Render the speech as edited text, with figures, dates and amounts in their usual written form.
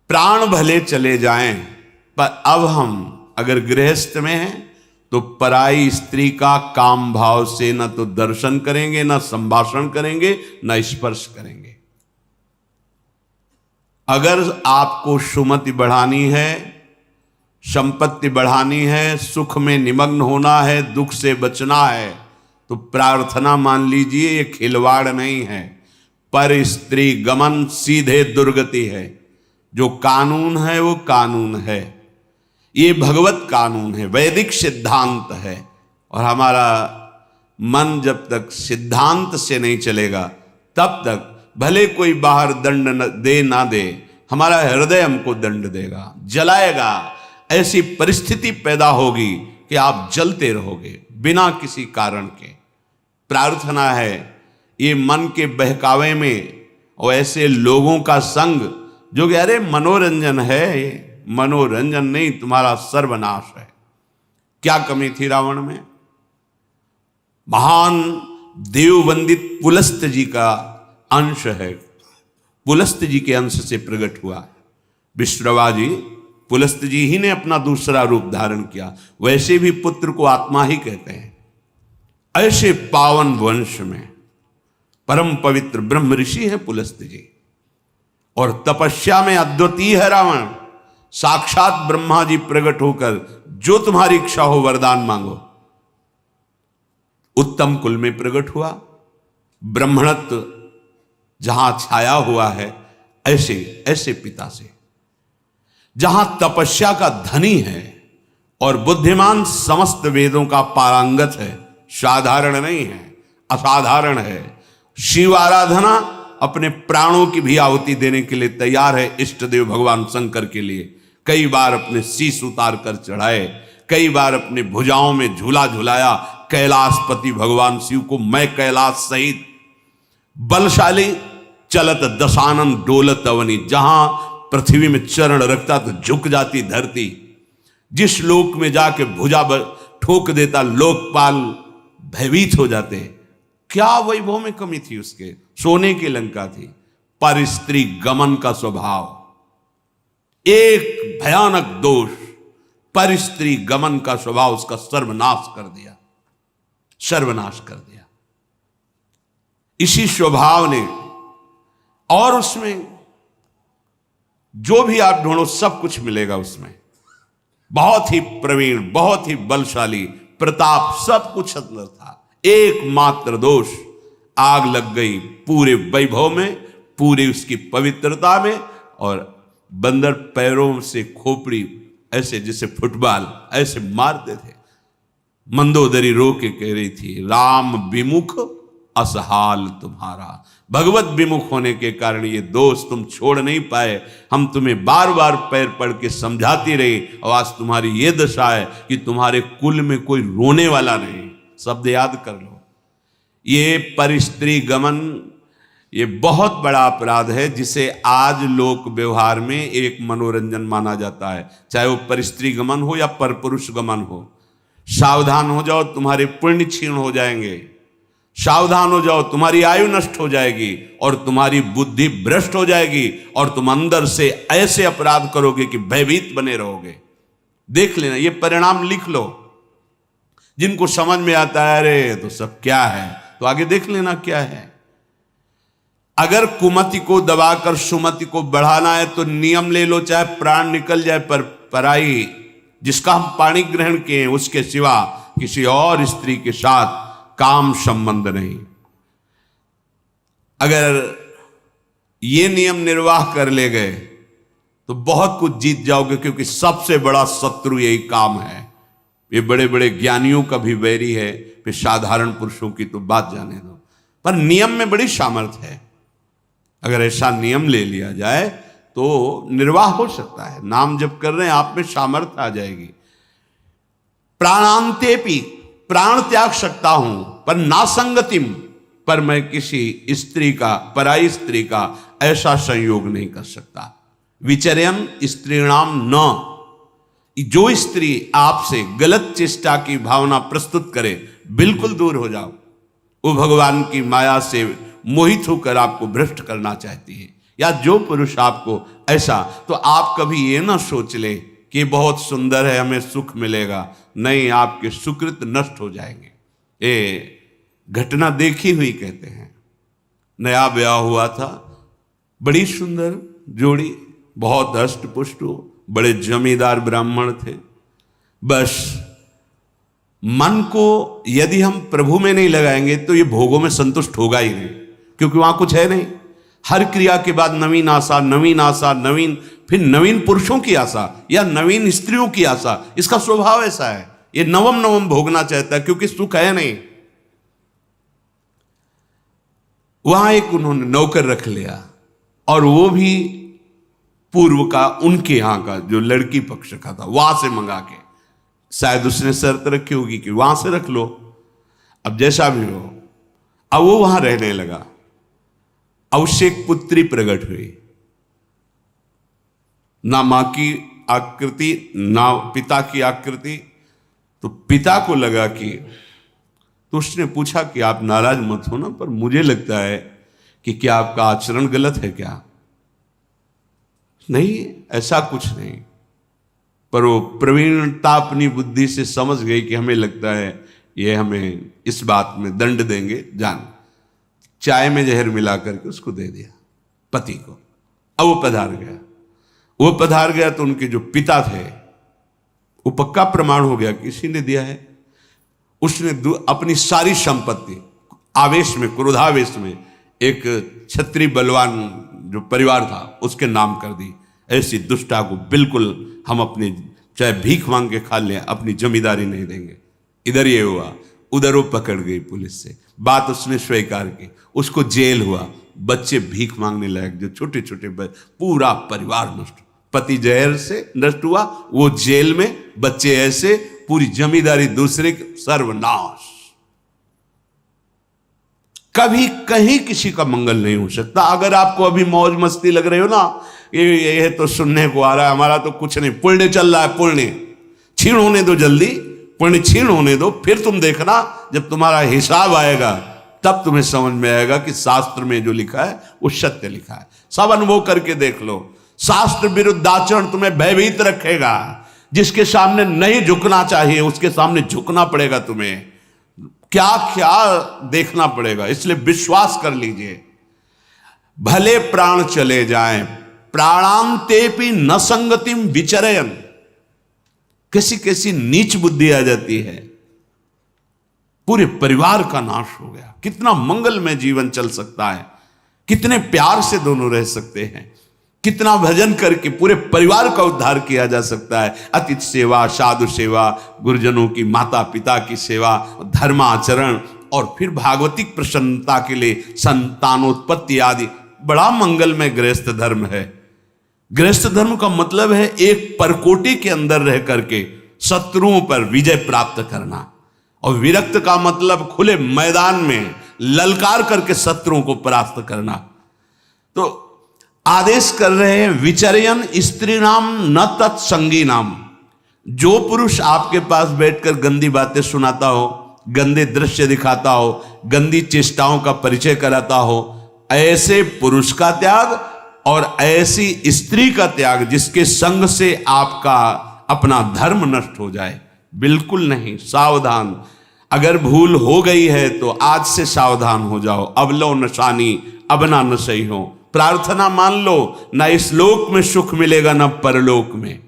प्राण भले चले जाएं, पर अब हम अगर गृहस्थ में हैं तो पराई स्त्री का काम भाव से न तो दर्शन करेंगे, न संभाषण करेंगे, न स्पर्श करेंगे। अगर आपको सुमति बढ़ानी है, संपत्ति बढ़ानी है, सुख में निमग्न होना है, दुख से बचना है, तो प्रार्थना मान लीजिए ये खिलवाड़ नहीं है, पर स्त्री गमन सीधे दुर्गति है। जो कानून है वो कानून है, ये भगवत कानून है, वैदिक सिद्धांत है। और हमारा मन जब तक सिद्धांत से नहीं चलेगा तब तक भले कोई बाहर दंड दे ना दे, हमारा हृदय हमको दंड देगा, जलाएगा। ऐसी परिस्थिति पैदा होगी कि आप जलते रहोगे बिना किसी कारण के। प्रार्थना है ये मन के बहकावे में और ऐसे लोगों का संग जो कि अरे मनोरंजन है, मनोरंजन नहीं, तुम्हारा सर्वनाश है। क्या कमी थी रावण में? महान देववंदित पुलस्त जी का अंश है, पुलस्त जी के अंश से प्रकट हुआ। विश्रवा जी, पुलस्त जी ही ने अपना दूसरा रूप धारण किया। वैसे भी पुत्र को आत्मा ही कहते हैं। ऐसे पावन वंश में परम पवित्र ब्रह्म ऋषि हैं पुलस्त जी, और तपस्या में अद्वितीय है रावण। साक्षात ब्रह्मा जी प्रकट होकर जो तुम्हारी इच्छा हो वरदान मांगो। उत्तम कुल में प्रकट हुआ, ब्राह्मणत्व जहां छाया हुआ है, ऐसे ऐसे पिता से, जहां तपस्या का धनी है और बुद्धिमान समस्त वेदों का पारंगत है। साधारण नहीं है, असाधारण है। शिव आराधना अपने प्राणों की भी आहुति देने के लिए तैयार है। इष्ट देव भगवान शंकर के लिए कई बार अपने शीश उतार कर चढ़ाए, कई बार अपने भुजाओं में झूला झुलाया। कैलाशपति भगवान शिव को मैं कैलाश सहित बलशाली चलत दशानन डोलत अवनी, जहां पृथ्वी में चरण रखता तो झुक जाती धरती, जिस लोक में जाके भुजा ठोक देता लोकपाल भयभीत हो जाते। क्या वैभव में कमी थी उसके? सोने की लंका थी। पर स्त्री गमन का स्वभाव एक भयानक दोष, पर स्त्री गमन का स्वभाव उसका सर्वनाश कर दिया, सर्वनाश कर दिया। इसी स्वभाव ने, और उसमें जो भी आप ढूंढो सब कुछ मिलेगा उसमें। बहुत ही प्रवीण, बहुत ही बलशाली, प्रताप, सब कुछ अंदर था। एकमात्र दोष, आग लग गई पूरे वैभव में, पूरी उसकी पवित्रता में। और बंदर पैरों से खोपड़ी ऐसे जैसे फुटबॉल ऐसे मारते थे। मंदोदरी रो के कह रही थी, राम विमुख असहाल तुम्हारा। भगवत विमुख होने के कारण ये दोष तुम छोड़ नहीं पाए। हम तुम्हें बार बार पैर पड़ के समझाती रही, और आज तुम्हारी ये दशा है कि तुम्हारे कुल में कोई रोने वाला नहीं। शब्द याद कर लो। ये परस्त्री गमन, ये बहुत बड़ा अपराध है, जिसे आज लोक व्यवहार में एक मनोरंजन माना जाता है। चाहे वो परस्त्री गमन हो या परपुरुष गमन हो। सावधान हो जाओ, तुम्हारे पुण्य क्षीण हो जाएंगे। सावधान हो जाओ, तुम्हारी आयु नष्ट हो जाएगी और तुम्हारी बुद्धि भ्रष्ट हो जाएगी, और तुम अंदर से ऐसे अपराध करोगे कि भयभीत बने रहोगे। देख लेना, ये परिणाम लिख लो। जिनको समझ में आता है अरे तो सब क्या है, तो आगे देख लेना क्या है। अगर कुमति को दबाकर सुमति को बढ़ाना है तो नियम ले लो, चाहे प्राण निकल जाए, पर पराई जिसका हम पाणी ग्रहण किए हैं उसके सिवा किसी और स्त्री के साथ काम संबंध नहीं। अगर ये नियम निर्वाह कर ले गए तो बहुत कुछ जीत जाओगे, क्योंकि सबसे बड़ा शत्रु यही काम है। ये बड़े बड़े ज्ञानियों का भी वैरी है, फिर साधारण पुरुषों की तो बात जाने दो। पर नियम में बड़ी सामर्थ्य है। अगर ऐसा नियम ले लिया जाए तो निर्वाह हो सकता है। नाम जप कर रहे हैं, आप में सामर्थ्य आ जाएगी। प्राणांतेपि, प्राण त्याग सकता हूं, पर नासंगतिम, पर मैं किसी स्त्री का, पराई स्त्री का ऐसा संयोग नहीं कर सकता। विचर्यन स्त्रीणाम न, जो स्त्री आपसे गलत चेष्टा की भावना प्रस्तुत करे, बिल्कुल दूर हो जाओ। वो भगवान की माया से मोहित होकर आपको भ्रष्ट करना चाहती है। या जो पुरुष आपको ऐसा, तो आप कभी ये ना सोच ले कि बहुत सुंदर है हमें सुख मिलेगा। नहीं, आपके सुकृत नष्ट हो जाएंगे। ये घटना देखी हुई कहते हैं। नया ब्याह हुआ था, बड़ी सुंदर जोड़ी, बहुत हष्ट पुष्ट, बड़े जमींदार ब्राह्मण थे। बस मन को यदि हम प्रभु में नहीं लगाएंगे तो ये भोगों में संतुष्ट होगा ही नहीं, क्योंकि वहां कुछ है नहीं। हर क्रिया के बाद नवीन आशा, नवीन आशा, नवीन, फिर नवीन पुरुषों की आशा या नवीन स्त्रियों की आशा। इसका स्वभाव ऐसा है, ये नवम नवम भोगना चाहता है, क्योंकि सुख है नहीं। वहां एक उन्होंने नौकर रख लिया, और वो भी पूर्व का, उनके यहां का, जो लड़की पक्ष का था, वहां से मंगा के, शायद उसने शर्त रखी होगी कि वहां से रख लो। अब जैसा भी हो, अब वो वहां रहने लगा। अब उससे एक पुत्री प्रकट हुई, ना मां की आकृति ना पिता की आकृति। तो पिता को लगा कि, तो उसने पूछा कि आप नाराज मत हो ना, पर मुझे लगता है कि क्या आपका आचरण गलत है क्या? नहीं, ऐसा कुछ नहीं। पर वो प्रवीणता अपनी बुद्धि से समझ गई कि हमें लगता है ये हमें इस बात में दंड देंगे। जान, चाय में जहर मिला करके उसको दे दिया पति को। अब वो पधार गया तो उनके जो पिता थे, वो पक्का प्रमाण हो गया कि इसी ने दिया है। उसने अपनी सारी संपत्ति आवेश में, क्रोधावेश में, एक क्षत्रिय बलवान जो परिवार था उसके नाम कर दी। ऐसी दुष्टा को बिल्कुल हम अपनी, चाहे भीख मांग के खा लें, अपनी जमींदारी नहीं देंगे। इधर ये हुआ, उधर वो पकड़ गई पुलिस से, बात उसने स्वीकार की, उसको जेल हुआ। बच्चे भीख मांगने लायक, जो छोटे छोटे, पूरा परिवार नष्ट, पति जहर से नष्ट हुआ, वो जेल में, बच्चे ऐसे, पूरी जमींदारी दूसरे के, सर्वनाश। कभी कहीं किसी का मंगल नहीं हो सकता। अगर आपको अभी मौज मस्ती लग रही हो ना, ये तो सुनने को आ रहा है, हमारा तो कुछ नहीं, पुण्य चल रहा है, पुण्य छीण होने दो, जल्दी पुण्य छीण होने दो, फिर तुम देखना जब तुम्हारा हिसाब आएगा तब तुम्हें समझ में आएगा कि शास्त्र में जो लिखा है वो सत्य लिखा है। सब अनुभव करके देख लो। शास्त्र विरुद्ध आचरण तुम्हें भयभीत रखेगा। जिसके सामने नहीं झुकना चाहिए उसके सामने झुकना पड़ेगा तुम्हें, क्या क्या देखना पड़ेगा। इसलिए विश्वास कर लीजिए, भले प्राण चले जाएं, प्राणांतेपि न संगतिम विचरयन। कैसी कैसी नीच बुद्धि आ जाती है, पूरे परिवार का नाश हो गया। कितना मंगलमय जीवन चल सकता है, कितने प्यार से दोनों रह सकते हैं, कितना भजन करके पूरे परिवार का उद्धार किया जा सकता है। अतिथि सेवा, साधु सेवा, गुरुजनों की, माता पिता की सेवा, धर्माचरण, और फिर भागवतिक प्रसन्नता के लिए संतानोत्पत्ति आदि। बड़ा मंगलमय गृहस्थ धर्म है। गृहस्थ धर्म का मतलब है एक परकोटी के अंदर रह करके शत्रुओं पर विजय प्राप्त करना, और विरक्त का मतलब खुले मैदान में ललकार करके शत्रुओं को परास्त करना। तो आदेश कर रहे हैं, विचरयन स्त्री नाम न तत्संगी नाम। जो पुरुष आपके पास बैठकर गंदी बातें सुनाता हो, गंदे दृश्य दिखाता हो, गंदी चेष्टाओं का परिचय कराता हो, ऐसे पुरुष का त्याग और ऐसी स्त्री का त्याग जिसके संग से आपका अपना धर्म नष्ट हो जाए, बिल्कुल नहीं। सावधान, अगर भूल हो गई है तो आज से सावधान हो जाओ। अब लो नशानी, अब ना नशई हो। प्रार्थना मान लो, ना इस लोक में सुख मिलेगा ना परलोक में।